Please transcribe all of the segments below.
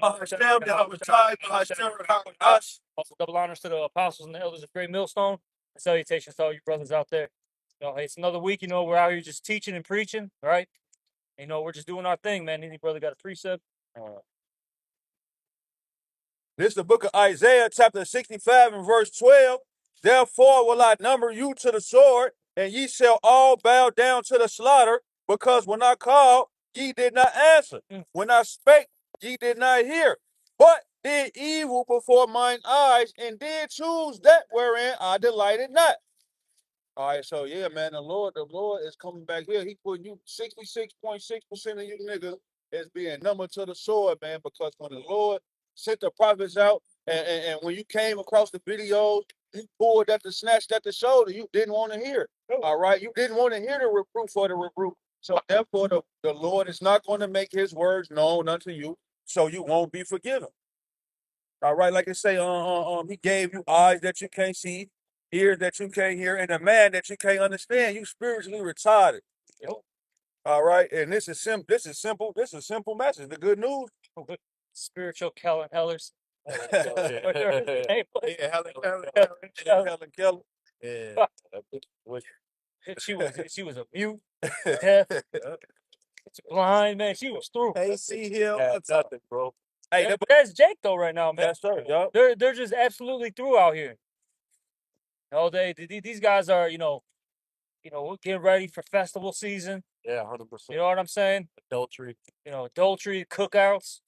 Also, double honors to the apostles and the elders of Great Millstone. And salutations to all you brothers out there. It's another week. We're out here just teaching and preaching, right? We're just doing our thing, man. Any brother got a precept? This is the book of Isaiah, chapter 65 and verse 12. Therefore will I number you to the sword, and ye shall all bow down to the slaughter, because when I called, ye did not answer. When I spake, ye did not hear, but did evil before mine eyes, and did choose that wherein I delighted not. All right, so yeah, man, the Lord is coming back here. He putting you 66.6% of you niggas as being numbered to the sword, man, because when the Lord sent the prophets out, and when you came across the videos, you pulled at the snatched at the shoulder. You didn't want to hear it. All right, you didn't want to hear the reproof or the rebuke. So therefore, the Lord is not going to make His words known unto you, so you won't be forgiven. All right, like I say, He gave you eyes that you can't see, ears that you can't hear, and a man that you can't understand. You spiritually retarded. Yep. All right, and this is simple. This is a simple message. The good news. Spiritual Kellen Hellers. Yeah, Helen Keller. Yeah. She was a mute, deaf, blind, man. She was through. Hey, see him. Nothing, bro. Hey, but that's Jake though, right now, man. Yes, sir. Yup. They're just absolutely through out here. These guys are, we're getting ready for festival season. Yeah, 100%. You know what I'm saying? Adultery. Adultery, cookouts.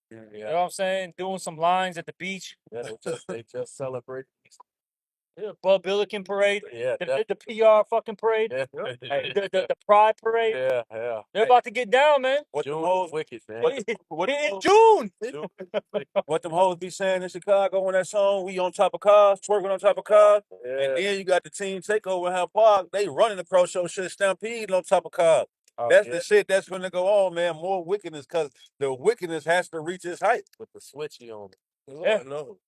Yeah. You know what I'm saying? Doing some lines at the beach. Yeah, they just celebrate. Bud Billiken parade. Yeah, the PR fucking parade. Yeah. The Pride parade. Yeah. They're about to get down, man. What them hoes wicked, man. In June. What them hoes be saying in Chicago on that song? We on top of cars, twerking on top of cars. Yeah. And then you got the team takeover in Hyde Park. They running the pro show shit, stampede on top of cars. That's the shit that's gonna go on, man. More wickedness, because the wickedness has to reach its height. With the switchy on it. Yeah. No.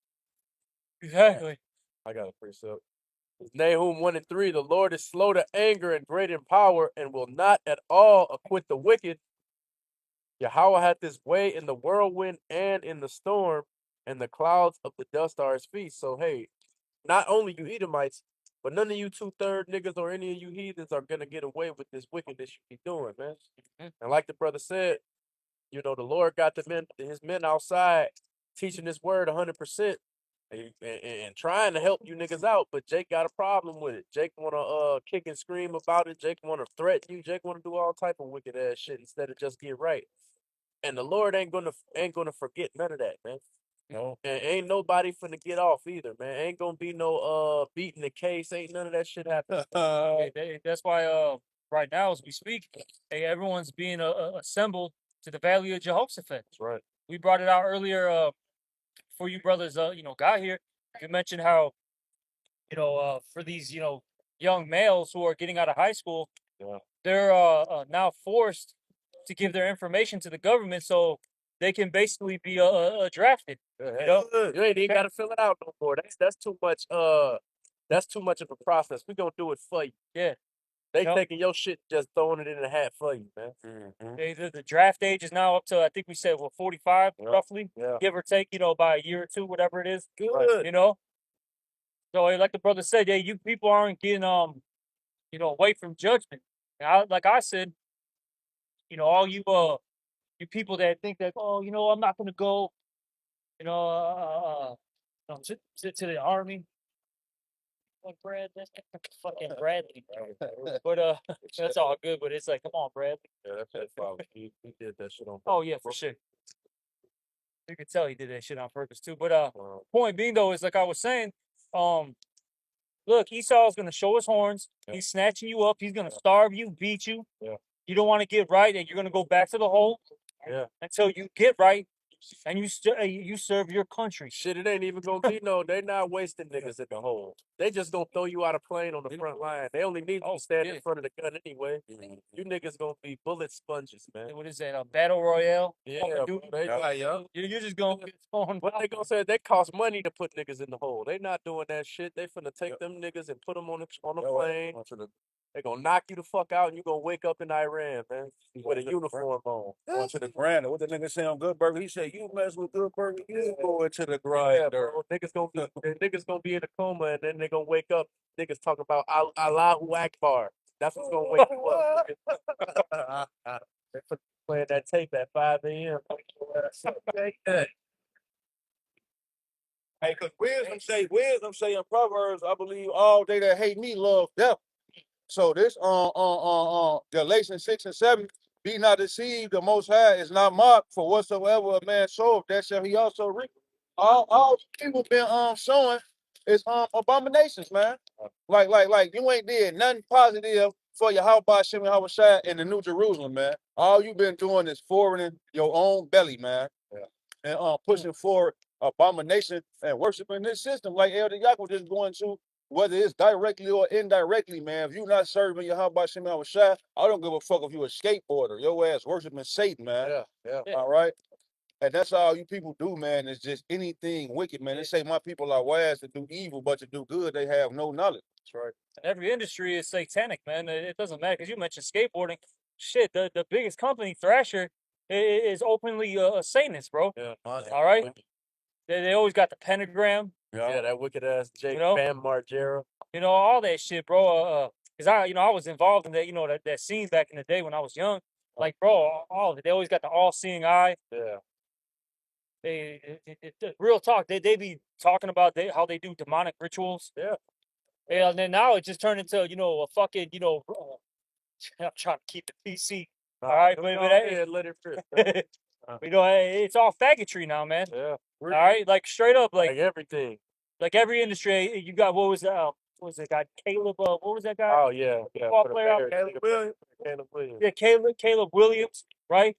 Exactly. I got a precept. Nahum 1:3, the Lord is slow to anger and great in power, and will not at all acquit the wicked. Yahweh hath his way in the whirlwind and in the storm, and the clouds of the dust are his feet. So hey, not only you Edomites, but none of you 2/3 niggas or any of you heathens are gonna get away with this wickedness you be doing, man. And like the brother said, the Lord got his men outside teaching this word 100%. And trying to help you niggas out, but Jake got a problem with it. Jake wanna kick and scream about it. Jake wanna threaten you. Jake wanna do all type of wicked ass shit instead of just get right. And the Lord ain't gonna forget none of that, man. No. And ain't nobody finna get off either, man. Ain't gonna be no beating the case. Ain't none of that shit happening. That's why right now as we speak, everyone's being assembled to the Valley of Jehoshaphat. That's right. We brought it out earlier for you brothers, got here. You mentioned how, for these, young males who are getting out of high school, they're now forced to give their information to the government so they can basically be drafted. You ain't even gotta fill it out no more. That's too much. That's too much of a process. We gonna do it for you. Yeah. They taking your shit, just throwing it in the hat for you, man. The draft age is now up to, I think we said, 45 roughly, give or take, by a year or two, whatever it is. Good. So like the brother said, you people aren't getting away from judgment. And like I said, all you people that think that, I'm not gonna go, to the army. Like Brad, that's fucking Bradley, bro. But that's all good. But it's like, come on, Bradley. Yeah, that's foul. He did that shit on purpose. Oh yeah, for sure. You can tell he did that shit on purpose too. But point being though is like I was saying, look, Esau's gonna show his horns. Yeah. He's snatching you up. He's gonna starve you, beat you. Yeah. You don't want to get right, and you're gonna go back to the hole. Yeah. Until you get right, and you serve your country. Shit, it ain't even gonna be they not wasting niggas in the hole. They just gonna throw you out a plane on the front line. They only need you to stand in front of the gun anyway. You niggas gonna be bullet sponges, man. What is that? A battle royale? Yeah, you're just gonna get thrown. What they gonna say? They cost money to put niggas in the hole. They not doing that shit. They finna take them niggas and put them on a plane. They're gonna knock you the fuck out, and you're gonna wake up in Iran, man, with a uniform on. Going to the grinder. What the nigga say on Good Burger? He said, "You mess with Good Burger, you going to the grinder." Yeah, bro. Niggas gonna be in a coma, and then they gonna wake up. Niggas talking about Allahu Akbar. That's what's gonna wake you up. They playing that tape at 5 a.m. Hey, cause wisdom say in Proverbs, I believe all they that hate me love death. So this Galatians 6 and 7, be not deceived, the Most High is not mocked, for whatsoever a man soweth, that shall he also reap. All people been sowing is abominations, man. Like you ain't did nothing positive for your house by Shem Shai in the New Jerusalem, man. All you been doing is forwarding your own belly, man. Yeah. And pushing forward abomination and worshiping this system, like Elder Yaakov just going to, whether it's directly or indirectly, man. If you not serving your house by Shem Shai, I don't give a fuck if you a skateboarder. Your ass worshiping Satan, man. Yeah. All right. And that's all you people do, man, is just anything wicked, man. They say my people are wise to do evil, but to do good, they have no knowledge. That's right. Every industry is satanic, man. It doesn't matter, because you mentioned skateboarding. Shit, the biggest company, Thrasher, is openly a Satanist, bro. Yeah. All right? They always got the pentagram. Yeah, that wicked ass Jake Bam Margera. You know, all that shit, bro. Because I was involved in that, that scene back in the day when I was young. Like, bro, all of it. They always got the all-seeing eye. Yeah. Real talk, they be talking about how they do demonic rituals. Yeah. And then now it just turned into, a fucking, I'm trying to keep it PC. All right, but let it rip. It's all faggotry now, man. Yeah. All right, like straight up, like everything. Like every industry, you got what was that guy? Caleb, what was that guy? Oh yeah. Football player. Caleb Williams. Yeah, Caleb Williams, right?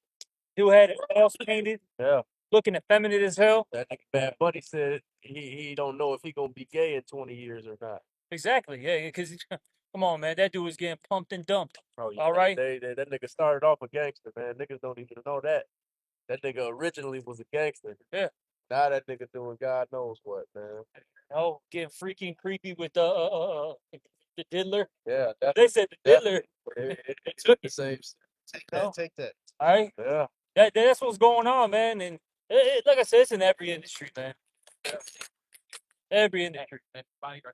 Who had nails painted. Yeah. Looking effeminate as hell. That Bad Buddy said he don't know if he gonna be gay in 20 years or not. Exactly, yeah, because come on, man, that dude was getting pumped and dumped. Oh, yeah. All right, that nigga started off a gangster, man. Niggas don't even know that. That nigga originally was a gangster. Yeah. Now that nigga doing God knows what, man. Oh, getting freaking creepy with the diddler. Yeah. They said the diddler. It took the same. Take that. All right. Yeah. That's what's going on, man. And like I said, it's in every industry, man. Every industry, man.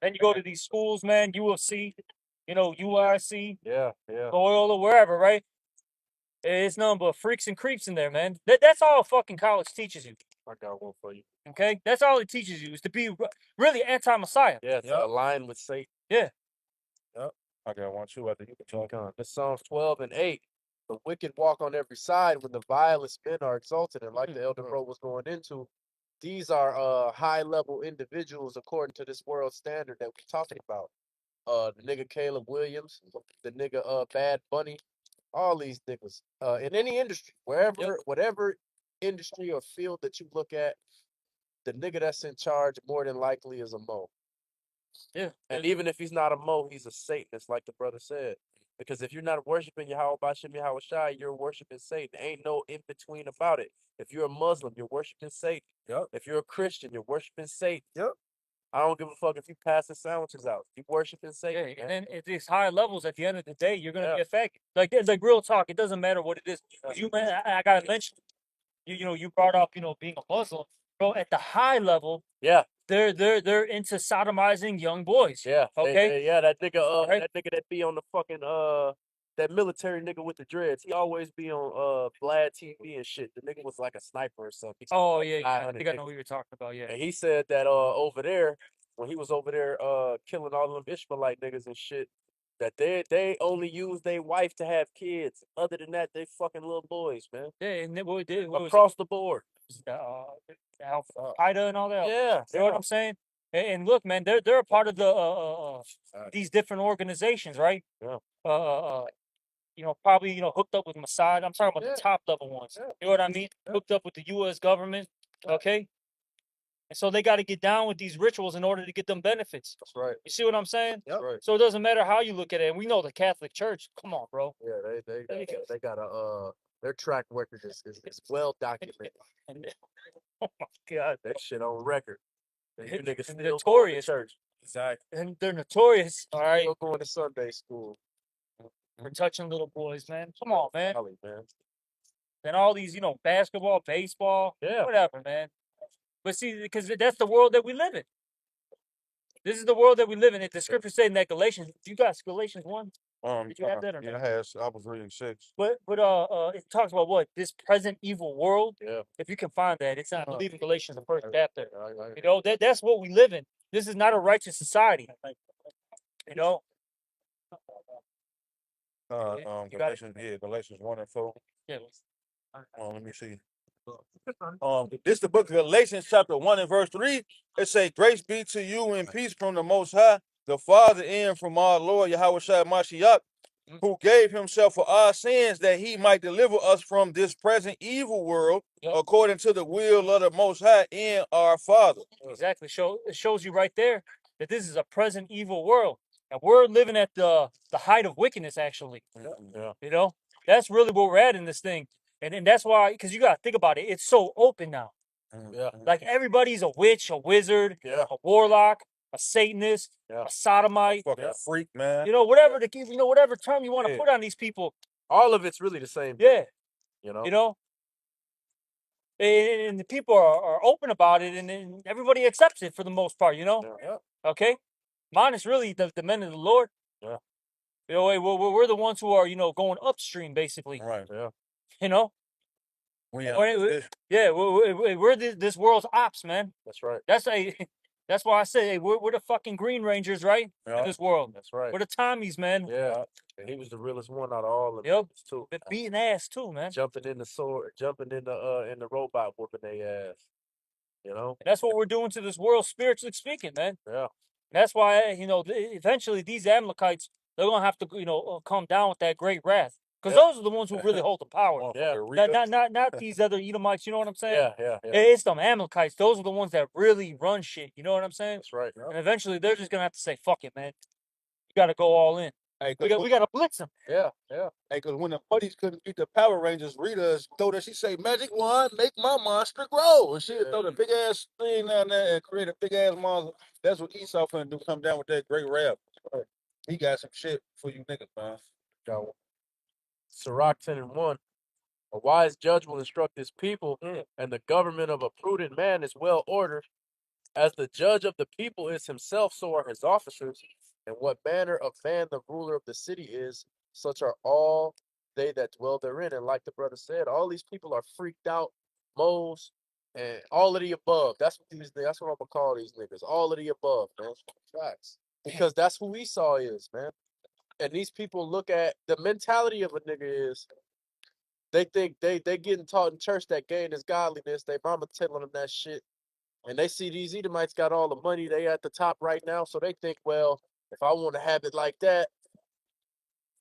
And you go to these schools, man, UFC, UIC, Yeah. Loyola, wherever, right? It's nothing but freaks and creeps in there, man. That's all fucking college teaches you. I got one for you. Okay? That's all it teaches you, is to be really anti-Messiah. Yeah, to align with Satan. Yeah. Yep. I got one too. After you can talk on. That's Psalms 12 and 8. The wicked walk on every side when the vilest men are exalted. And like the elder bro was going into, these are high-level individuals according to this world standard that we're talking about. The nigga Caleb Williams, the nigga Bad Bunny, all these niggas. In any industry, whatever industry or field that you look at, the nigga that's in charge more than likely is a Mo. Yeah. And even if he's not a Mo, he's a Satanist, like the brother said. Because if you're not worshiping Yahweh Bashem Yahweh Shai, you're worshiping Satan. Ain't no in between about it. If you're a Muslim, you're worshiping Satan. Yep. If you're a Christian, you're worshiping Satan. Yep. I don't give a fuck if you passing sandwiches out. You worshiping Satan. Yeah, and then at these high levels, at the end of the day, you're gonna be affected. Like real talk. It doesn't matter what it is. I gotta mention, you brought up, being a Muslim, bro. At the high level, Yeah. They're into sodomizing young boys. Yeah. Okay. That nigga, that nigga that be on the fucking that military nigga with the dreads. He always be on Vlad TV and shit. The nigga was like a sniper or something. Oh yeah, I think I know what you're talking about. Yeah. And he said that over there, when he was over there killing all them Ishmaelite niggas and shit, that they only use their wife to have kids. Other than that, they fucking little boys, man. Yeah, and what we did across the board. Al-Qaeda and all that. Yeah. You know what I'm saying? And look, man, they're a part of the these different organizations, right? Yeah. Probably hooked up with Mossad. I'm talking about the top level ones. Yeah. You know what I mean? Hooked up with the U.S. government. Okay. And so they got to get down with these rituals in order to get them benefits. That's right. You see what I'm saying? Yep. Right. So it doesn't matter how you look at it. And we know the Catholic Church. Come on, bro. Yeah, they got a their track record is well documented. Oh my God, that shit on record. And you niggas still notorious. Church. Exactly. And they're notorious. All right. Still going to Sunday school. for touching little boys, man. Come on, man. Golly, man. And all these, basketball, baseball, Yeah. whatever, man. But see, because that's the world that we live in. This is the world that we live in. If the scripture saying that Galatians, you got Galatians 1? Did you have that or Yeah, not? I was reading 6. But it talks about what? This present evil world. Yeah. If you can find that, it's not, I believe in Galatians, the first chapter. I- That's what we live in. This is not a righteous society. You know? You got it? Galatians 1 and 4. Yeah. Let me see. This the book of Galatians, chapter 1 and verse 3. It say, "Grace be to you and peace from the Most High, the Father, and from our Lord Yahweh Shai Mashiach, who gave himself for our sins that he might deliver us from this present evil world, according to the will of the Most High and our Father." Exactly. It shows you right there that this is a present evil world. And we're living at the height of wickedness, actually. Yeah. That's really where we're at in this thing. And that's why, because you got to think about it, it's so open now. Yeah. Like everybody's a witch, a wizard, Yeah. a warlock, a Satanist, Yeah. a sodomite. Fucking freak, man. Whatever whatever term you want to Yeah. put on these people. All of it's really the same. Yeah. You know? And the people are open about it, and then everybody accepts it for the most part, Yeah. Okay? Mine is really the men of the Lord. Yeah. We're the ones who are, going upstream, basically. Right. Yeah. You know? We're this world's ops, man. That's right. That's why I say, hey, we're the fucking Green Rangers, right? In this world. That's right. We're the Tommies, man. Yeah. And he was the realest one out of all of Yep. them too. Been beating ass too, man. Jumping in the robot, whooping their ass. And that's what we're doing to this world, spiritually speaking, man. Yeah. That's why, eventually these Amalekites, they're gonna have to, come down with that great wrath, because those are the ones who really hold the power. Yeah. Not these other Edomites. You know what I'm saying? Yeah. It's them Amalekites. Those are the ones that really run shit. You know what I'm saying? That's right. And eventually, they're just gonna have to say, "Fuck it, man. You got to go all in. Hey, We got to blitz them." Yeah. Hey, because when the putties couldn't beat the Power Rangers, Rita told her, she say, "Magic wand, make my monster grow." And she'd throw the big ass thing down there and create a big ass monster. That's what Esau finna do, come down with that great rap. He got some shit for you niggas, man. Sirach 10 and 1. A wise judge will instruct his people, and the government of a prudent man is well ordered. As the judge of the people is himself, so are his officers. And what manner of man the ruler of the city is, such are all they that dwell therein. And like the brother said, all these people are freaked out, moles, and all of the above. That's what I'm gonna call these niggas. All of the above, man. Facts. Because that's who Esau is, man. And these people look at the mentality of a nigga is they think they getting taught in church that gain is godliness. They mama telling them that shit. And they see these Edomites got all the money. They at the top right now. So they think, well, if I want to have it like that,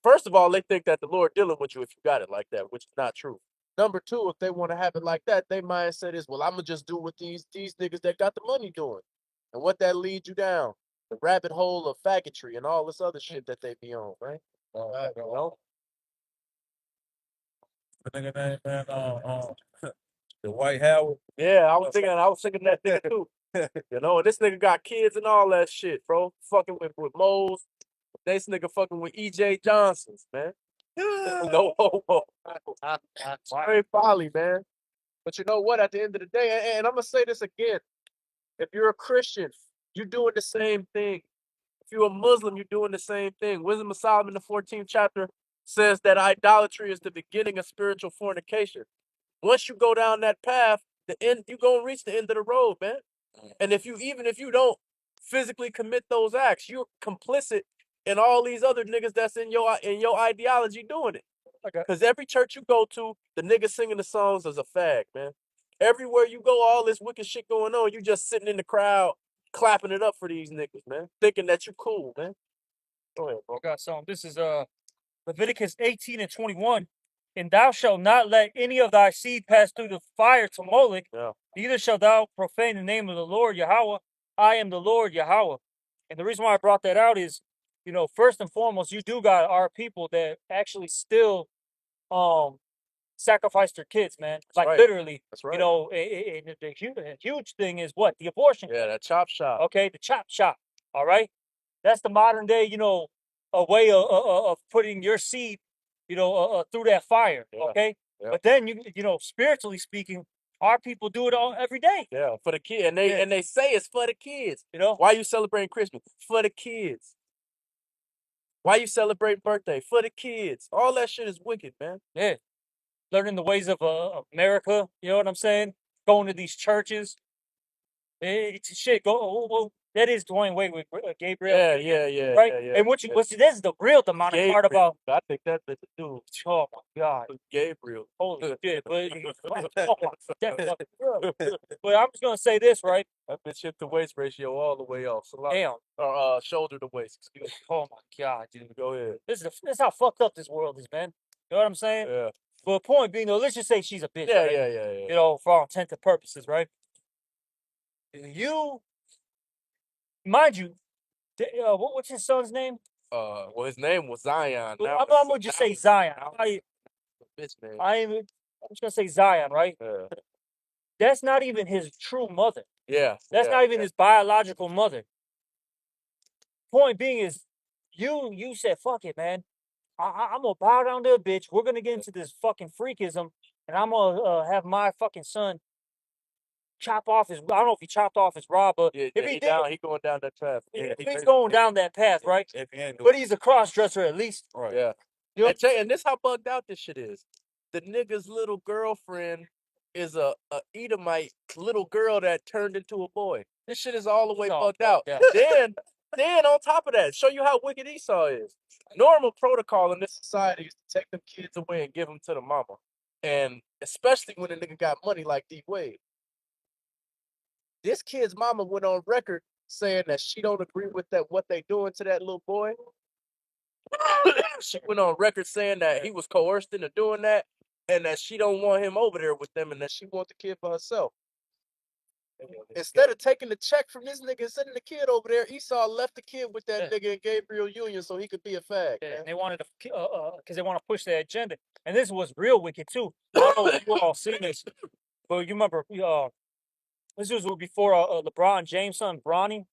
first of all, they think that the Lord dealing with you if you got it like that, which is not true. Number two, if they want to have it like that, their mindset is, well, I'm going to just do what these niggas that got the money doing. And what that leads you down? The rabbit hole of faggotry and all this other shit that they be on, right? You know? The nigga name, man, the White Howard. Yeah, I was thinking that nigga too. And this nigga got kids and all that shit, bro. Fucking with moles. This nigga fucking with E.J. Johnsons, man. No homo. Very folly, man. But you know what? At the end of the day, and I'm gonna say this again: if you're a Christian, you're doing the same thing. If you're a Muslim, you're doing the same thing. Wisdom of Solomon, the 14th chapter, says that idolatry is the beginning of spiritual fornication. Once you go down that path, you're gonna reach the end of the road, man. And even if you don't physically commit those acts, you're complicit in all these other niggas that's in your ideology doing it. Because every church you go to, the nigga singing the songs is a fag, man. Everywhere you go, all this wicked shit going on, you just sitting in the crowd clapping it up for these niggas, man. Thinking that you cool, man. Go ahead, bro. I got some. This is Leviticus 18 and 21. "And thou shalt not let any of thy seed pass through the fire to Moloch, neither shalt thou profane the name of the Lord Yahweh. I am the Lord Yahweh." And the reason why I brought that out is, first and foremost, you do got our people that actually still sacrifice their kids, man. That's like right. literally. That's right. The huge thing is what? The abortion. Yeah, that chop shop. Okay, the chop shop. All right. That's the modern day, a way of putting your seed, through that fire. Yeah. Okay, Yeah. but then spiritually speaking, our people do it all every day. Yeah, for the kid, and they say it's for the kids. Why you celebrating Christmas? For the kids. Why you celebrating birthday? For the kids. All that shit is wicked, man. Yeah, learning the ways of America. You know what I'm saying? Going to these churches. It's shit. Well, that is Dwayne Wade with Gabriel. Yeah. Right. Yeah. And what's this is the real demonic part about. I think that's the dude. Oh my God, Gabriel. holy shit! But oh my, that but I'm just gonna say this, right? That bitch hip to waist ratio all the way off. Damn. Or shoulder to waist. Excuse me. Oh my God, dude. Go ahead. This is how fucked up this world is, man. You know what I'm saying? Yeah. But point being, though, let's just say she's a bitch. Yeah, right? yeah. You know, for all intents and purposes, right? You, mind you, what's his son's name? Well, his name was Zion. I'm gonna just say Zion. Bitch name. I'm just gonna say Zion, right? Yeah. That's not even his true mother. Yeah. That's not even his biological mother. Point being is, you said, fuck it, man. I'm gonna bow down to a bitch. We're gonna get into this fucking freakism, and I'm gonna have my fucking son chop off his. I don't know if he chopped off his rod, but if he did, he going down that path. he's going down that path, right? But he's a cross dresser at least. Right. Yeah. You know? And this how bugged out this shit is. The nigga's little girlfriend is a Edomite little girl that turned into a boy. This shit is all the way bugged out. Yeah. Then on top of that, show you how wicked Esau is. Normal protocol in this society is to take them kids away and give them to the mama. And especially when a nigga got money like D Wade. This kid's mama went on record saying that she don't agree with what they doing to that little boy. She went on record saying that he was coerced into doing that, and that she don't want him over there with them, and that she wants the kid for herself. Instead of taking the check from this nigga and sending the kid over there, Esau left the kid with that nigga in Gabriel Union so he could be a fag. Yeah, and they wanted to, because they want to push their agenda. And this was real wicked too. I don't know if you all seen this, but you remember, this was before LeBron James' son Bronny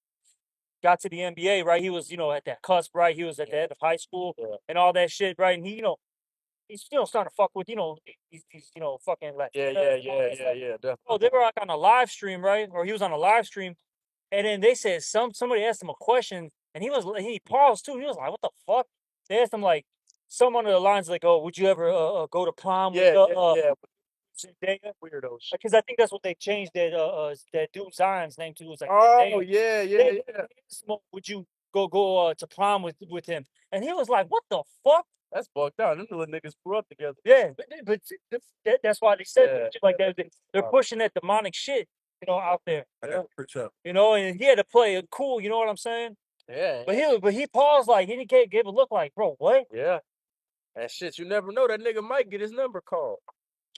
got to the NBA, right? He was, at that cusp, right? He was at the end of high school and all that shit, right? And he, he's still starting to fuck with, he's fucking like. Yeah, definitely. Oh, they were like on a live stream, right? Or he was on a live stream, and then they said somebody asked him a question, and he paused too. He was like, "What the fuck?" They asked him like some under the lines like, "Oh, would you ever go to prom with Zendaya?" Weirdo shit. Because I think that's what they changed that dude Zion's name to. It was like, Oh Zendaya. yeah. Would you go to prom with him? And he was like, "What the fuck?" That's bugged out. Them little niggas grew up together. Yeah, but that's why they said shit like that. They're pushing that demonic shit, out there. And he had to play it cool. You know what I'm saying? Yeah. But he paused like he didn't give a look like, bro, what? Yeah. And shit, you never know. That nigga might get his number called.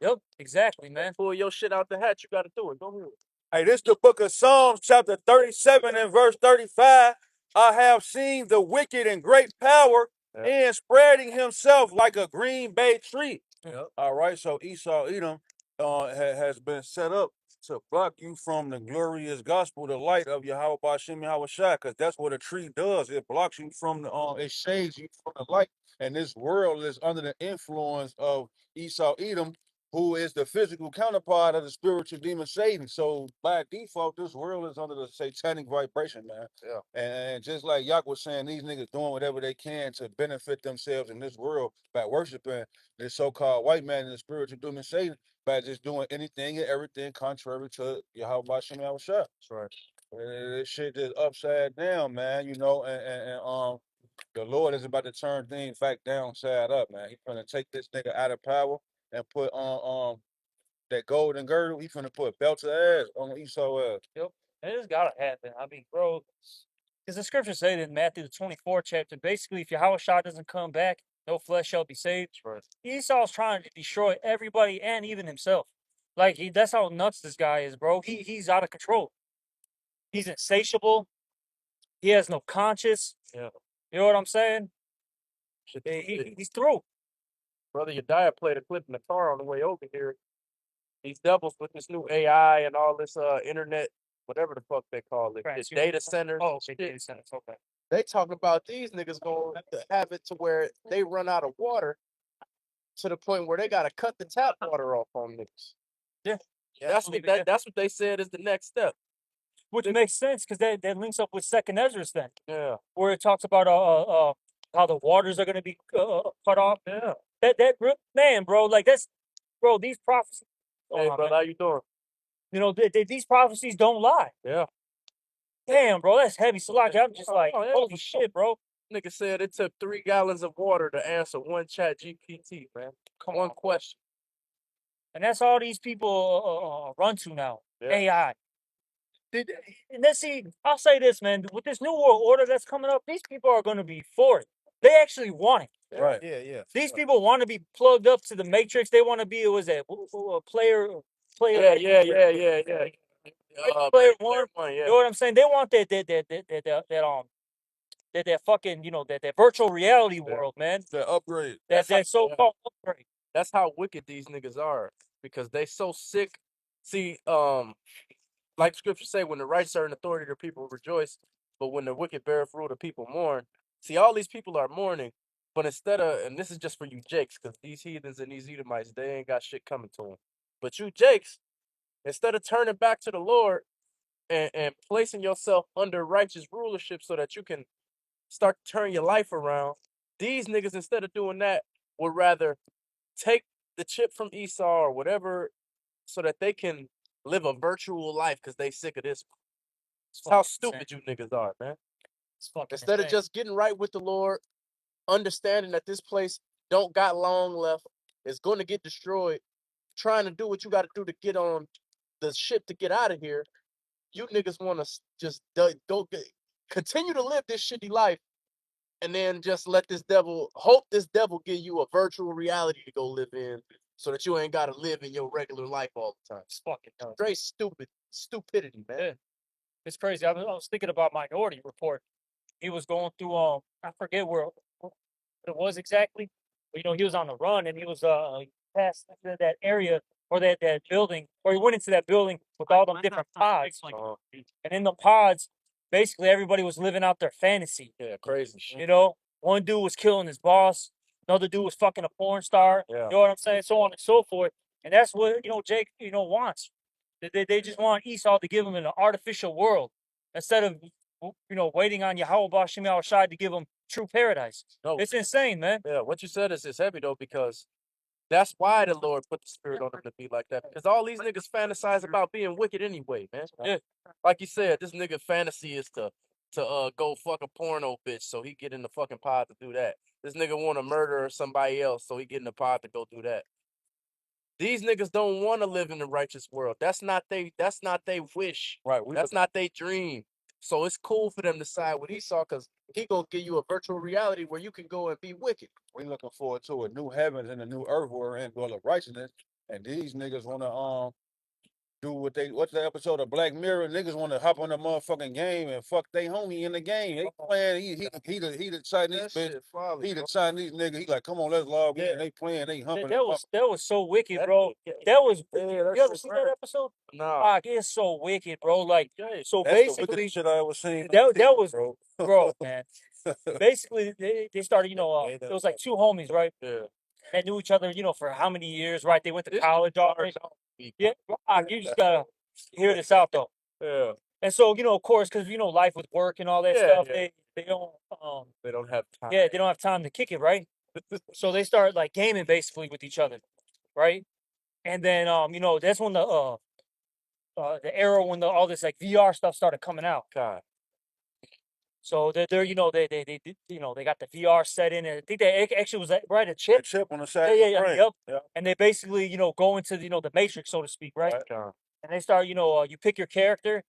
Yep, exactly, man. Pull your shit out the hat. You got to do it. Go ahead. Hey, this the book of Psalms, chapter 37 and verse 35. I have seen the wicked in great power and spreading himself like a green bay tree. Yep. All right, so Esau Edom has been set up to block you from the glorious gospel, the light of Yahweh Bashem Yahweh Shai, because that's what a tree does. It blocks you from it shades you from the light. And this world is under the influence of Esau Edom, who is the physical counterpart of the spiritual demon Satan. So by default, this world is under the satanic vibration, man. Yeah. And just like Yak was saying, these niggas doing whatever they can to benefit themselves in this world by worshiping this so-called white man and the spiritual demon Satan by just doing anything and everything contrary to Yahweh Bashem Yahweh Shai. That's right. This shit is upside down, man, and the Lord is about to turn things back downside up, man. He's gonna take this nigga out of power and put on that golden girdle. He's gonna put belt to ass on Esau ass. Yep, it just gotta happen. I mean, bro, because the scriptures say in Matthew the 24th chapter, basically, if Yahweh Shah doesn't come back, no flesh shall be saved. Right. Esau's trying to destroy everybody and even himself. Like that's how nuts this guy is, bro. He's out of control. He's insatiable. He has no conscience. Yeah. You know what I'm saying? He's through. Brother Yediah played a clip in the car on the way over here. These devils with this new AI and all this internet, whatever the fuck they call it, this data centers. Oh, okay, data centers. Okay. They talking about these niggas going to have it to where they run out of water to the point where they gotta cut the tap water off on niggas. Yeah. That's what they said is the next step. Which makes sense because that links up with Second Ezra's then, Yeah. where it talks about how the waters are going to be cut off. Yeah. Man, bro, like that's bro. These prophecies. Hey, brother, how you doing? You know, these prophecies don't lie. Yeah. Damn, bro, that's heavy. So like, I'm just like, Oh, yeah. holy shit, bro. Nigga said it took 3 gallons of water to answer one chat GPT, man. One question. And that's all these people run to now. Yeah. AI. And let's see, I'll say this, man. With this new world order that's coming up, these people are going to be for it. They actually want it. Right. Yeah. These people want to be plugged up to the matrix. They want to be, was that player? Yeah. Player one. Yeah. You know what I'm saying? They want that fucking, you know, that virtual reality world, man. The upgrade. That so-called upgrade. That's how wicked these niggas are because they so sick. See, like scripture say, when the righteous are in authority, the people rejoice. But when the wicked beareth rule, the people mourn. See, all these people are mourning, but instead of, and this is just for you Jakes, because these heathens and these Edomites, they ain't got shit coming to them. But you Jakes, instead of turning back to the Lord and placing yourself under righteous rulership so that you can start to turn your life around, these niggas, instead of doing that, would rather take the chip from Esau or whatever so that they can live a virtual life because they sick of this. That's how stupid you niggas are, man. Instead of just getting right with the Lord, understanding that this place don't got long left, it's going to get destroyed, trying to do what you got to do to get on the ship to get out of here, you niggas want to just continue to live this shitty life and then just let this devil, hope this devil give you a virtual reality to go live in so that you ain't got to live in your regular life all the time. It's fucking dumb. Straight stupidity, man. Yeah. It's crazy. I was thinking about Minority Report. He was going through I forget where it was exactly, but you know he was on the run and he was past that area or that building, or he went into that building with all them different pods, and in the pods, basically everybody was living out their fantasy. Yeah, crazy shit. You know, one dude was killing his boss, another dude was fucking a porn star. Yeah. You know what I'm saying? So on and so forth. And that's what Jake wants. They just want Esau to give him an artificial world instead of waiting on Yahweh Shem Shai to give him true paradise. No. It's insane, man. Yeah, what you said is heavy though, because that's why the Lord put the spirit on them to be like that. Because all these niggas fantasize about being wicked anyway, man. Yeah. Like you said, this nigga fantasy is to go fuck a porno bitch so he get in the fucking pod to do that. This nigga want to murder somebody else so he get in the pod to go do that. These niggas don't want to live in the righteous world. That's not they wish. Right. That's not they dream. So it's cool for them to side with Esau because he gonna give you a virtual reality where you can go and be wicked. We looking forward to a new heavens and a new earth where we're in dwell of righteousness. And these niggas wanna do what's the episode of Black Mirror? Niggas wanna hop on the motherfucking game and fuck they homie in the game. They playing, he the Chinese bitch. He the Chinese nigga. He like, come on, let's log in. They playing, they humping. That was so wicked, bro. That was. You ever seen that episode? No. It's so wicked, bro. Like, so That's basically, the shit I was saying. that was, bro, man. Basically, they started. It was like two homies, right? Yeah. That knew each other, for how many years, right? They went to college already. Yeah, you just gotta hear this out though. Yeah. And so, of course, because life with work and all that stuff, they don't They don't have time. they don't have time to kick it, right? So they start like gaming basically with each other, right? And then that's when the era when all this like VR stuff started coming out. God. So they're they got the VR set in, and I think they actually was right a chip. A chip on the side. Yeah. Yep. And they basically go into the matrix, so to speak, right? God. And they start you pick your character,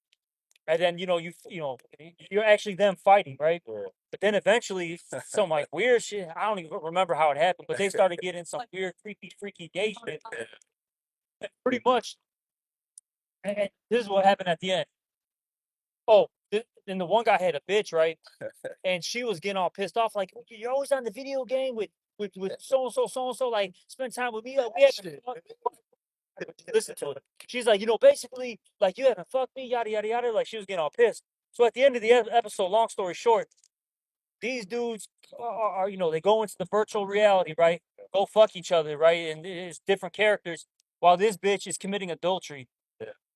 and then you're actually them fighting, right? Yeah. But then eventually some like weird shit. I don't even remember how it happened, but they started getting some weird, creepy, freaky gay shit. Pretty much. And this is what happened at the end. Oh, then the one guy had a bitch, right? And she was getting all pissed off, like, you're always on the video game with so and so, like, spend time with me. Like, we haven't listen to it. She's like, basically, like, you haven't fucked me, yada yada yada. Like, she was getting all pissed. So at the end of the episode, long story short, these dudes are they go into the virtual reality, right? Go fuck each other, right? And it's different characters, while this bitch is committing adultery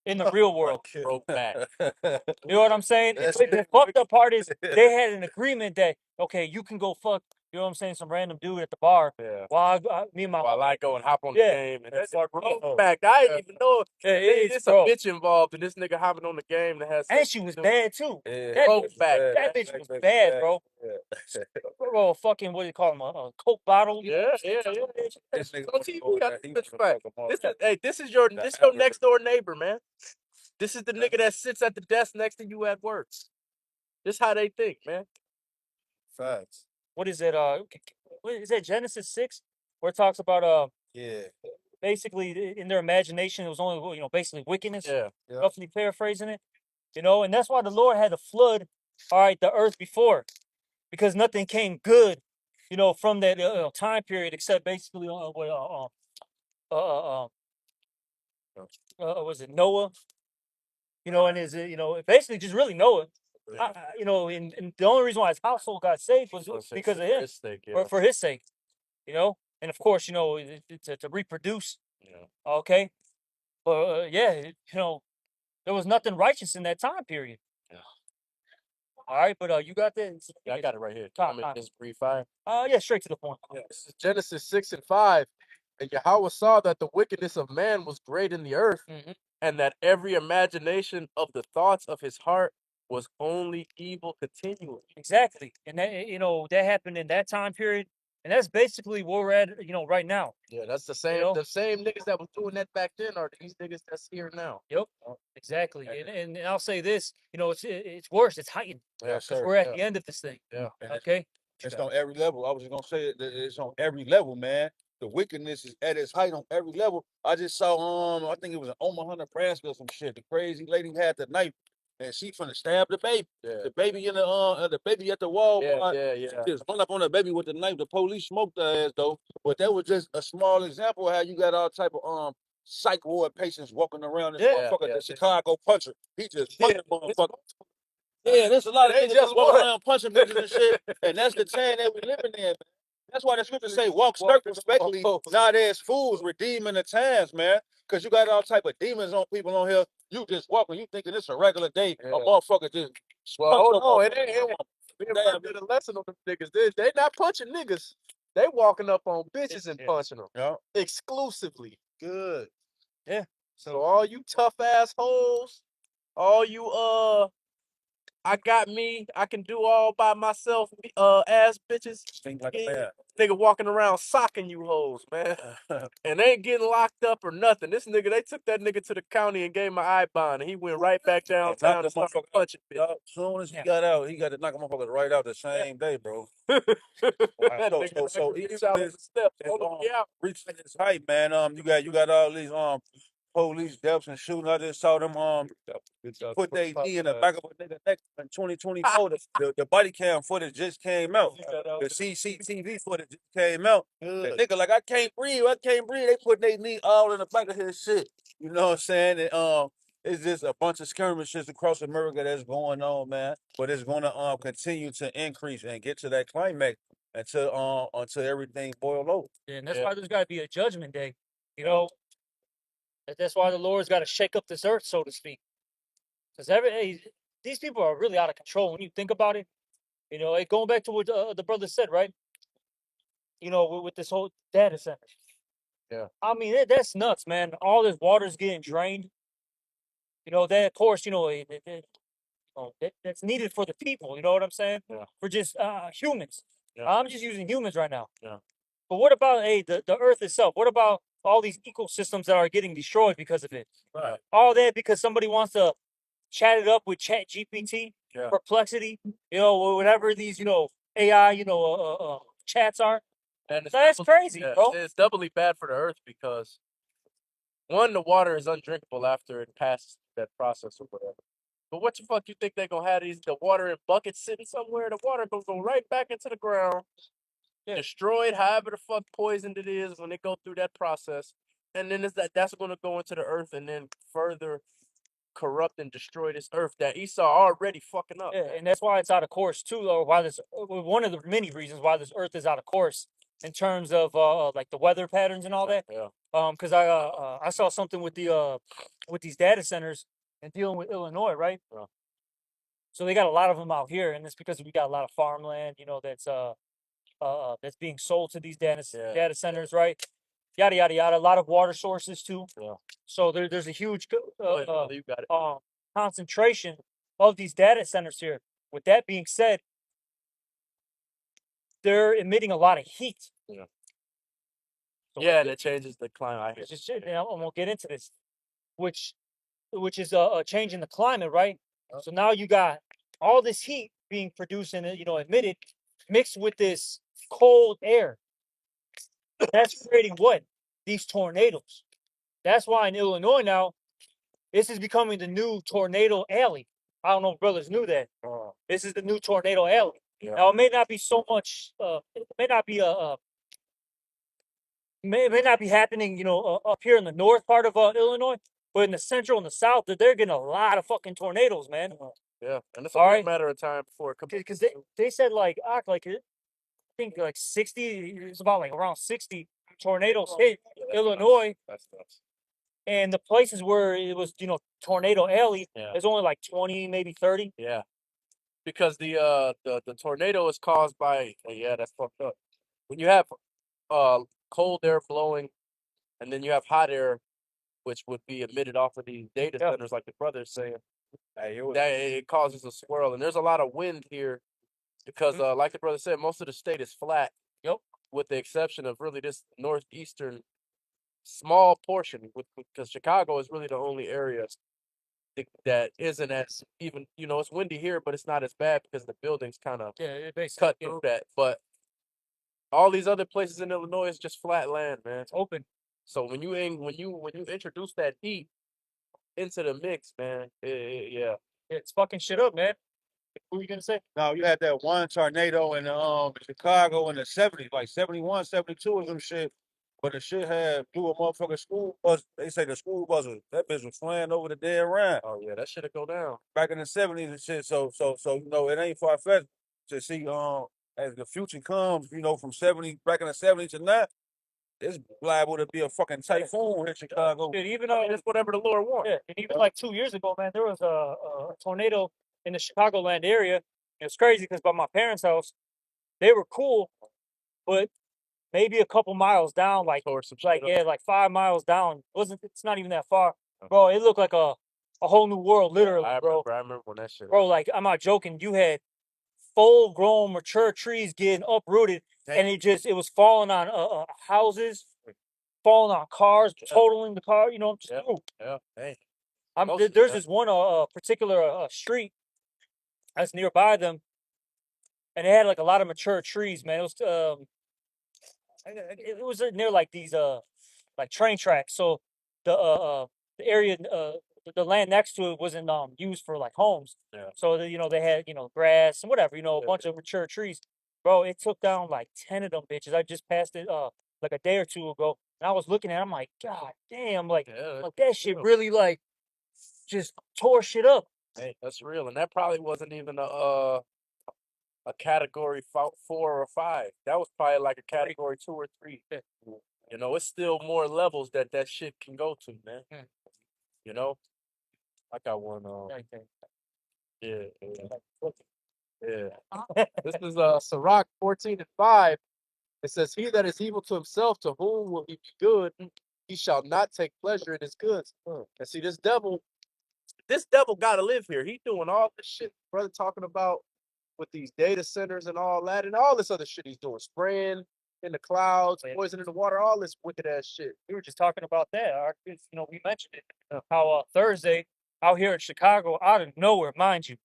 in the real world. Broke back. You know what I'm saying? The fucked up part is they had an agreement that okay, you can go fuck. You know what I'm saying? Some random dude at the bar. Yeah. While me and my While I go and hop on the Yeah. game and that's broke back. I didn't even know it's a bro. bitch involved and this nigga hopping on the game that has. And she was bad too. Yeah. That Broke bitch, back. that bitch was bad, bro. Yeah. Bro, fucking what do you call him? A Coke bottle. Yeah. This nigga On TV, I think that's right. This is your next door neighbor, man. This is the nigga that sits at the desk next to you at work. This how they think, man. Facts. What is it? What is that? Genesis 6, where it talks about Yeah. basically in their imagination it was only basically wickedness. Yeah. Roughly paraphrasing it. And that's why the Lord had to flood, all right, the earth before, because nothing came good, from that time period except basically was it Noah? And is it basically just really Noah. And the only reason why his household got saved was because of him, his sake, for his sake, and of course, to reproduce. Yeah. Okay, but there was nothing righteous in that time period. Yeah. All right, but you got this. Yeah, I got it right here. Top, Just brief fire. yeah, straight to the point. Yeah. This is Genesis 6:5. And Yahweh saw that the wickedness of man was great in the earth, and that every imagination of the thoughts of his heart was only evil continually. Exactly, and that happened in that time period, and that's basically where we're at, right now. Yeah, that's the same. The same niggas that was doing that back then are these niggas that's here now. Yep, exactly. And I'll say this, it's worse. It's heightened. Yeah, because we're at the end of this thing. Yeah. Okay. It's on every level. I was just gonna say it's on every level, man. The wickedness is at its height on every level. I just saw I think it was in Omaha, Nebraska or some shit. The crazy lady had the knife and she finna stab the baby. Yeah. The baby in the baby at the wall. Yeah. She just run up on the baby with the knife. The police smoked her ass though. But that was just a small example of how you got all type of psych ward patients walking around this motherfucker. The Chicago puncher. He just punched the motherfucker. Yeah, there's a lot of niggas just walking around punching bitches and shit, and that's the time that we living in. Man. That's why the scriptures say walk circumspectly, not as fools, redeeming the times, man. Because you got all type of demons on people on here. You just walking, you thinking it's a regular day. A motherfucker just hold on, it ain't. We did a lesson on them niggas. They not punching niggas. They walking up on bitches and punching them. Exclusively. Good. Yeah. So all you tough assholes, all you I got me, I can do all by myself, ass bitches. Nigga walking around socking you hoes, man. And they ain't getting locked up or nothing. This nigga, they took that nigga to the county and gave him an eye bond, and he went right back downtown and started punching bitches. As soon as he got out, he got to knock a motherfucker right out the same day, bro. So reaching this height, man. You got all these police deaths and shooting. I just saw them put their knee in the back of a nigga neck in 2024. The body cam footage just came out. The CCTV footage just came out. The nigga like I can't breathe. They put their knee all in the back of his shit. You know what I'm saying? And it's just a bunch of skirmishes across America that's going on, man. But it's gonna continue to increase and get to that climax until everything boils over. Yeah, and that's why there's got to be a judgment day. That's why the Lord's got to shake up this earth, so to speak. Because these people are really out of control when you think about it. Going back to what the brother said, right? With this whole data center. Yeah. I mean, that's nuts, man. All this water's getting drained. That of course, that's needed for the people. You know what I'm saying? Yeah. For just humans. Yeah. I'm just using humans right now. Yeah. But what about the earth itself? What about all these ecosystems that are getting destroyed because of it? Right. All that because somebody wants to chat it up with Chat GPT, Perplexity, whatever these, AI, chats are. And So that's crazy, bro. It's doubly bad for the earth because one, the water is undrinkable after it passes that process or whatever. But what the fuck you think they're gonna have the water in buckets sitting somewhere? The water gonna go right back into the ground, destroyed, however the fuck poisoned it is when they go through that process, and then that's gonna go into the earth and then further corrupt and destroy this earth that Esau already fucking up. Yeah, and that's why it's out of course too, or why this one of the many reasons why this earth is out of course in terms of like the weather patterns and all that. Yeah. Because I saw something with these data centers and dealing with Illinois, right? Yeah. So they got a lot of them out here, and it's because we got a lot of farmland, that's being sold to these data centers, right? Yada yada yada. A lot of water sources too. Yeah. So there's a huge You got it. concentration of these data centers here. With that being said, they're emitting a lot of heat. Yeah. So Yeah, and it changes the climate. I hear. it's just shit, and I'm gonna get into this, which is a change in the climate, right? So now you got all this heat being produced and emitted, mixed with this cold air. That's creating what? These tornadoes. That's why in Illinois now, this is becoming the new tornado alley. I don't know if brothers knew that. This is the new tornado alley. Yeah. Now it may not be so much. It may not be may not be happening, up here in the north part of Illinois, but in the central and the south, they're getting a lot of fucking tornadoes, man. Yeah, and it's a matter of time before it comes. Because they said like I think like 60. It's about like around 60 tornadoes hit Illinois. That's nuts. And the places where it was, tornado alley, Yeah. there's only like 20, maybe 30. Yeah, because the tornado is caused by that's fucked up. When you have cold air blowing, and then you have hot air, which would be emitted off of these data centers, like the brother's saying, it causes a swirl. And there's a lot of wind here because, like the brother said, most of the state is flat. Yep. With the exception of really this northeastern small portion, because Chicago is really the only area that isn't as even. It's windy here, but it's not as bad because the buildings kind of cut through that. But all these other places in Illinois is just flat land, man. It's open. So when you introduce that heat into the mix, man, it's fucking shit up, man. What were you gonna say? No, you had that one tornado in Chicago in the 70s, like 71, 72 or some shit. But the shit had blew a motherfucking school bus. They say the school bus that bitch was flying over the dead run. Oh yeah, that should have go down back in the 70s and shit. So it ain't far fetched to see as the future comes, from 70 back in the 70s to now, it's liable to be a fucking typhoon in Chicago. Dude, even it's whatever the Lord wants. Yeah, and even like 2 years ago, man, there was a tornado in the Chicagoland area. It was crazy because by my parents' house, they were cool, but maybe a couple miles down, like 5 miles down. It's not even that far, bro. It looked like a whole new world, literally, bro. I remember when that shit. Bro, like I'm not joking. You had full-grown, mature trees getting uprooted, and it was falling on houses, falling on cars, totaling the car. Hey. There's this one particular street that's nearby them, and it had like a lot of mature trees, man. It was near like these like train tracks. So the area the land next to it wasn't used for like homes. Yeah. So they had grass and whatever, a bunch of mature trees. Bro, it took down like 10 of them bitches. I just passed it like a day or two ago, and I was looking at it, I'm like, God damn, like that shit really like just tore shit up. Hey, that's real, and that probably wasn't even a category 4 or 5. That was probably like a category 2 or 3. It's still more levels that shit can go to, man. I got one. Yeah. This is Sirach 14:5. It says, "He that is evil to himself, to whom will he be good? He shall not take pleasure in his goods." And see, this devil got to live here. He doing all this shit, brother, talking about with these data centers and all that, and all this other shit he's doing, spraying in the clouds, poison in the water, all this wicked ass shit. We were just talking about that. We mentioned it. How Thursday out here in Chicago, out of nowhere, mind you,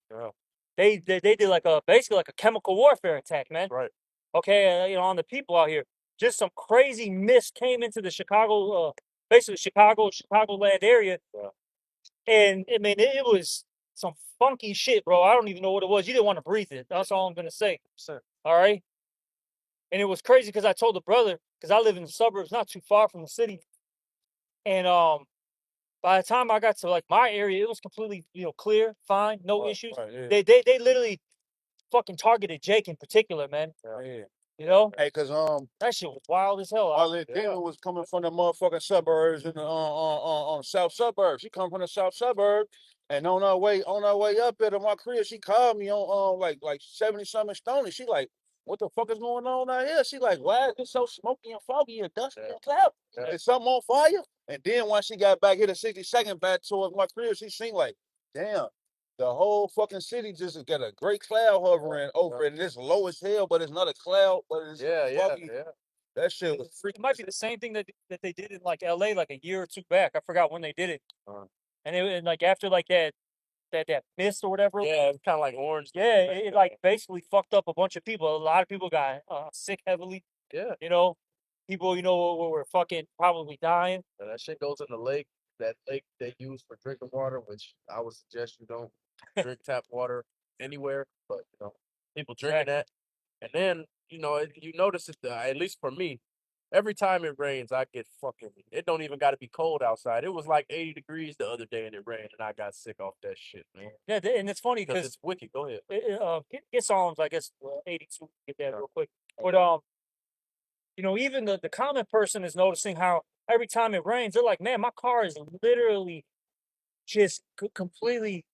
they did like basically like a chemical warfare attack, man. Right. Okay, on the people out here. Just some crazy mist came into the Chicago, basically Chicagoland area, and I mean it was some funky shit, bro. I don't even know what it was. You didn't want to breathe it. That's all I'm gonna say. Sir. All right. And it was crazy because I told the brother, because I live in the suburbs, not too far from the city, and by the time I got to like my area, it was completely clear, fine, no issues. Yeah. They literally fucking targeted Jake in particular, man. Yeah. You know, Hey, cause that shit was wild as hell. all that demon was coming from the motherfucking suburbs in the on south suburbs. She come from the south suburbs, and on our way up there to my crib, she called me on like 70 something Stony. She like, what the fuck is going on out here? She like, why is it so smoky and foggy and dusty and cloud? Is something on fire? And then once she got back here to 62nd back towards my crib, she seen like, damn. The whole fucking city just got a great cloud hovering over it, and it's low as hell, but it's not a cloud, but it's foggy. That shit was freaking. It might be the same thing that they did in like LA like a year or two back. I forgot when they did it. And it like after like that mist or whatever. Yeah, it's kind of like orange. Yeah, it like basically fucked up a bunch of people. A lot of people got sick heavily. Yeah. People were fucking probably dying. And that shit goes in the lake. That lake they use for drinking water, which I would suggest you don't drink tap water anywhere. But people drinking that, and then you notice it. At least for me, every time it rains, I get fucking. It don't even got to be cold outside. It was like 80 degrees the other day, and it rained, and I got sick off that shit, man. Yeah, and it's funny because it's wicked. Go ahead. Get Psalms, I guess 82. Get that real quick. But even the common person is noticing how every time it rains, they're like, man, my car is literally just completely,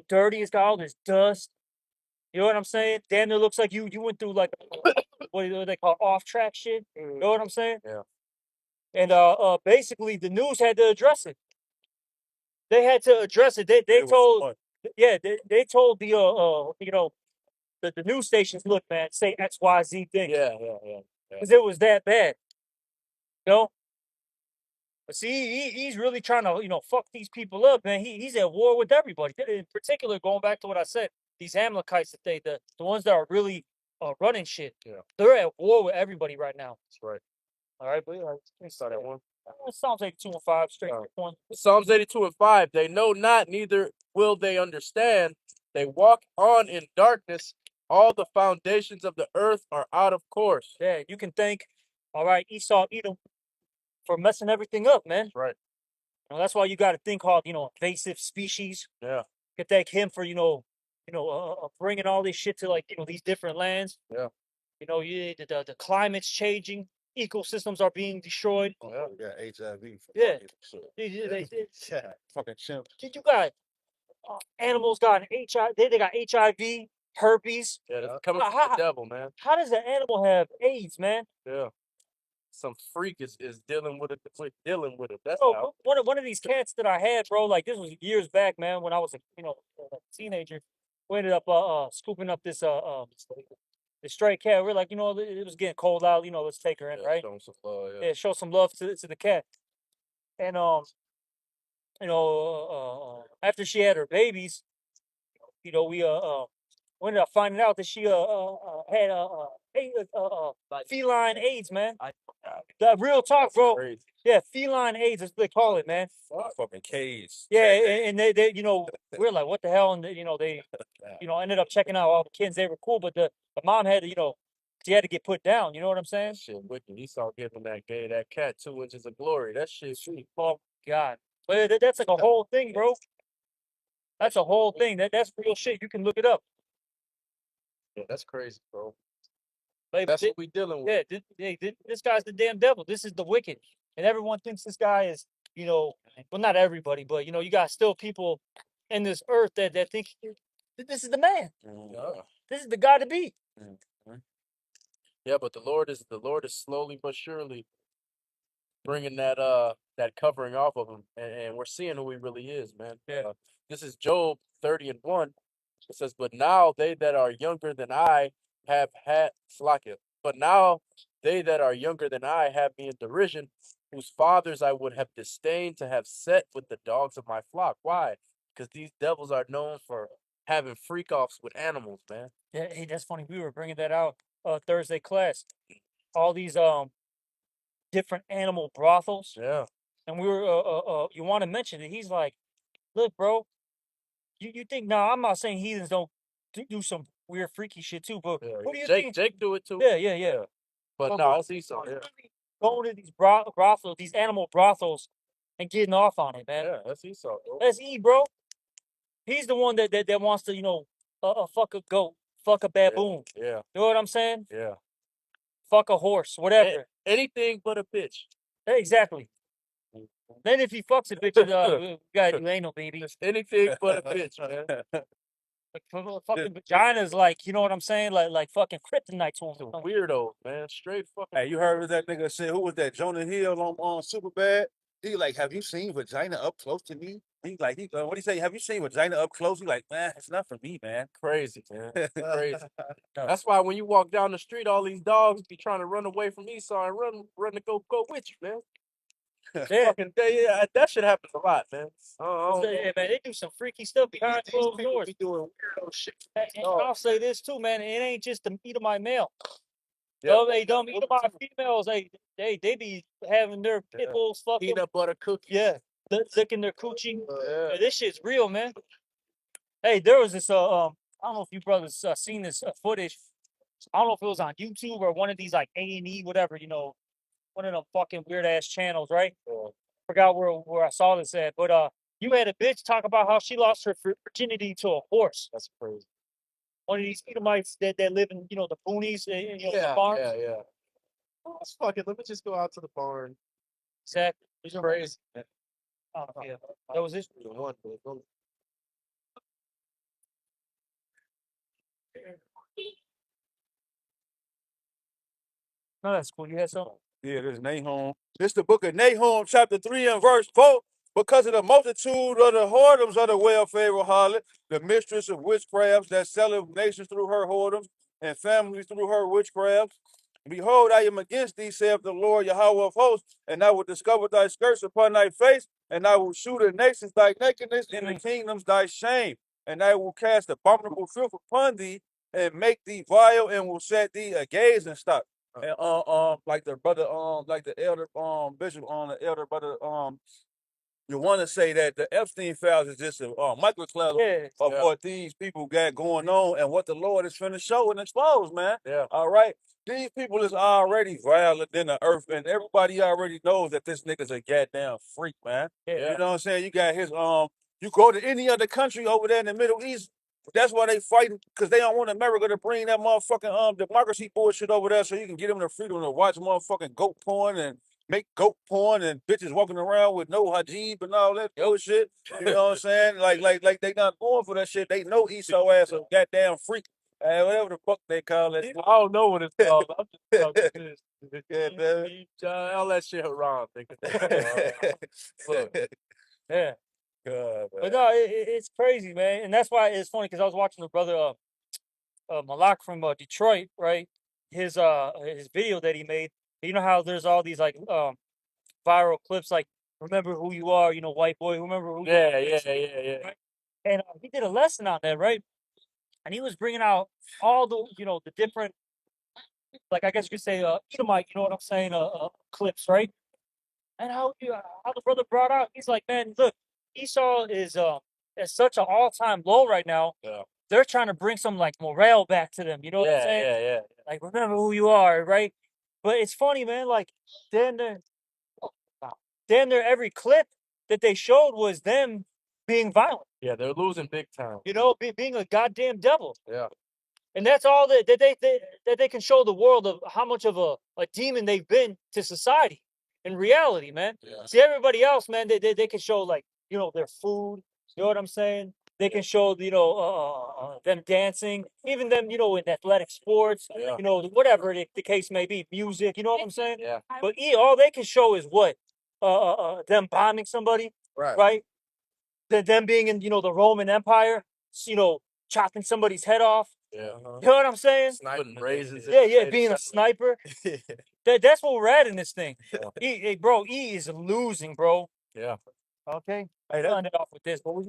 dirty. It's got all this dust. You know what I'm saying? Damn, it looks like you went through like what do they call off track shit. You know what I'm saying? Yeah. And basically the news had to address it. They had to address it. They told they told the news stations, look, man, say XYZ thing. Yeah. Because it was that bad. But see, he's really trying to, fuck these people up, man. He's at war with everybody. In particular, going back to what I said, these Amalekites the ones that are really running shit. Yeah. They're at war with everybody right now. That's right. All right, but Start at one. Psalms 82 and 5, straight one. Psalms 82 and 5. They know not, neither will they understand. They walk on in darkness. All the foundations of the earth are out of course. Yeah, you can thank, all right, Esau, Edom, for messing everything up, man. That's right. That's why you got a thing called, invasive species. Yeah. You can thank him for, bringing all this shit to like, these different lands. Yeah. The climate's changing. Ecosystems are being destroyed. Yeah, we got HIV. Yeah. Fucking chimp. Did you got animals got HIV? They got HIV, herpes. Yeah, that's coming from the devil, man. How does an animal have AIDS, man? Yeah. Some freak is dealing with it. Dealing with it. That's how. One of these cats that I had, bro. Like this was years back, man. When I was a teenager, we ended up scooping up this the stray cat. We're like, it was getting cold out. Let's take her in, right? Show some love. Yeah, show some love to the cat. And after she had her babies, we ended up finding out that she had feline AIDS, man. The real talk, bro. Crazy. Yeah, feline AIDS is what they call it, man. Fucking K's. Yeah, and they we're like, what the hell? And they ended up checking out all the kids. They were cool, but the mom had to, she had to get put down. You know what I'm saying? That shit wicked. Esau giving that cat 2 inches of glory. That shit sweet. Oh God, but that's like a whole thing, bro. That's a whole thing. That's real shit. You can look it up. Yeah, that's crazy, bro. Like, that's what we dealing with. Yeah, this guy's the damn devil. This is the wicked, and everyone thinks this guy is, well, not everybody, but you got still people in this earth that think this is the man. Yeah. This is the guy to be. Yeah, but the Lord is slowly but surely bringing that covering off of him, and we're seeing who he really is, man. Yeah. This is Job 30 and 1. It says, "But now they that are younger than I have had Slakia. But now they that are younger than I have me in derision, whose fathers I would have disdained to have set with the dogs of my flock." Why? Because these devils are known for having freak offs with animals, man. Yeah, hey, that's funny. We were bringing that out Thursday class. All these different animal brothels. Yeah. And we were you want to mention it? He's like, look, bro. You think? No, I'm not saying heathens don't do some weird, freaky shit too. But what do you think? Jake do it too. Yeah. But no, I see so. Yeah. Going to these brothels, these animal brothels, and getting off on it, man. Yeah, that's Esau, bro. That's E, bro. He's the one that wants to, fuck a goat, fuck a baboon. Yeah. You know what I'm saying? Yeah. Fuck a horse, whatever. Anything but a bitch. Exactly. Then if he fucks a bitch, you ain't no baby. Just anything but a bitch, man. Like, fucking vaginas, like, you know what I'm saying? Like fucking kryptonite to him. Weirdo, man. Straight fucking. Hey, you heard what that nigga said? Who was that? Jonah Hill on Superbad? He like, have you seen vagina up close to me? He like, what he say? Have you seen vagina up close? He like, man, it's not for me, man. Crazy, man. Crazy. That's why when you walk down the street, all these dogs be trying to run away from Esau and run to go with you, man. Yeah. Fucking yeah, that shit happens a lot, man. Yeah, man, they do some freaky stuff behind closed doors. Be doing weirdo shit. And I'll say this too, man. It ain't just the Edomite male. Yep. They dumb Edomite females. They be having their pit bulls fucking Peanut butter cookies. Yeah, licking their coochie. Yeah, this shit's real, man. Hey, there was this I don't know if you brothers seen this footage. I don't know if it was on YouTube or one of these like A&E, whatever, one of them fucking weird ass channels, right? Forgot where I saw this at, but you had a bitch talk about how she lost her virginity to a horse. That's crazy. One of these Edomites that live in the boonies, Yeah, the farms. yeah. Let's fuck it. Let me just go out to the barn. Exactly. It's crazy. Oh, yeah. That was this one. No, that's cool. You had something? Yeah, this is Nahum. This the book of Nahum, chapter 3 and verse 4. Because of the multitude of the whoredoms of the well-favored harlot, the mistress of witchcrafts that selleth nations through her whoredoms, and families through her witchcrafts. Behold, I am against thee, saith the Lord Yahweh of hosts, and I will discover thy skirts upon thy face, and I will shew the nations thy nakedness, and the kingdoms thy shame, and I will cast abominable filth upon thee, and make thee vile, and will set thee a gazing stock. And like the brother, like the elder bishop the elder brother, you want to say that the Epstein files is just a microcosm of what these people got going on and what the Lord is finna show and expose, man. Yeah. All right. These people is already violent in the earth, and everybody already knows that this nigga's a goddamn freak, man. Yeah. You know what I'm saying? You got his you go to any other country over there in the Middle East. That's why they fighting, because they don't want America to bring that motherfucking democracy bullshit over there so you can get them the freedom to watch motherfucking goat porn and make goat porn and bitches walking around with no hijab and all that shit. You know what I'm saying? Like they not going for that shit. They know Esau ass a goddamn freak. Whatever the fuck they call it. I don't know what it's called. I'm just talking Yeah, man. all that shit around, nigga. Yeah. God, But no, it's crazy, man, and that's why it's funny because I was watching the brother Malak from Detroit, right? His video that he made. You know how there's all these like viral clips like "Remember who you are," white boy. Remember who? Yeah. Right? And he did a lesson on that, right? And he was bringing out all the the different, like I guess you could say Edomite, you know what I'm saying, clips, right? And how the brother brought out, he's like, man, look, Esau is at such an all-time low right now. Yeah. They're trying to bring some like morale back to them. You know what I'm saying? Yeah. Like, remember who you are, right? But it's funny, man. Like, damn near every clip that they showed was them being violent. Yeah, they're losing big time. Being a goddamn devil. Yeah. And that's all that they can show the world of how much of a demon they've been to society. In reality, man. Yeah. See, everybody else, man, they can show like their food. You know what I'm saying? They can show them dancing, even them in athletic sports. Yeah. Whatever the case may be, music. You know what I'm saying? Yeah. But all they can show is what them bombing somebody, right? Them being in the Roman Empire, chopping somebody's head off. Yeah. You know what I'm saying? Sniping raisins. Yeah, being a sniper. That's what we're at in this thing. Yeah. Hey, bro, E is losing, bro. Yeah. Okay. Hey, End it off with this. I was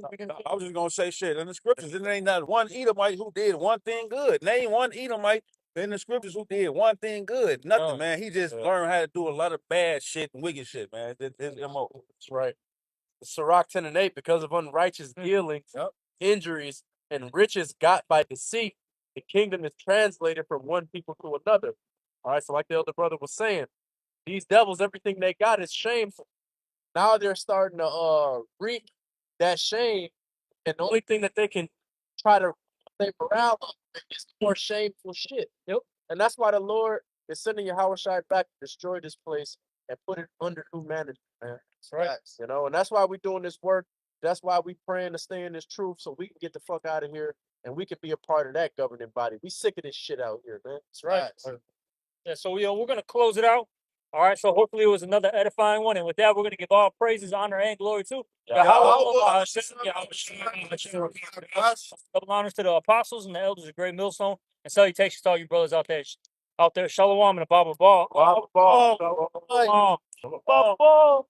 just gonna say shit. In the scriptures, there ain't not one Edomite who did one thing good. Name one Edomite in the scriptures who did one thing good. Nothing, man. He just learned how to do a lot of bad shit and wicked shit, man. His MO. That's right. Sirach 10 and 8, because of unrighteous dealings, injuries, and riches got by deceit, the kingdom is translated from one people to another. All right, so like the elder brother was saying, these devils, everything they got is shameful. Now they're starting to reap that shame, and the only thing that they can try to say morale on is more shameful shit. Yep. And that's why the Lord is sending Yahushua back to destroy this place and put it under humanity, man. That's right. You know, and that's why we're doing this work. That's why we praying to stay in this truth so we can get the fuck out of here and we can be a part of that governing body. We sick of this shit out here, man. That's right. Yeah, so we're gonna close it out. All right, so hopefully it was another edifying one, and with that, we're gonna give all praises, honor, and glory to Yahweh. Double honors to the apostles and the elders of Great Millstone, and salutations to all you brothers out there. Shalom and a Baba Ball. Baba Ball. Baba Ball.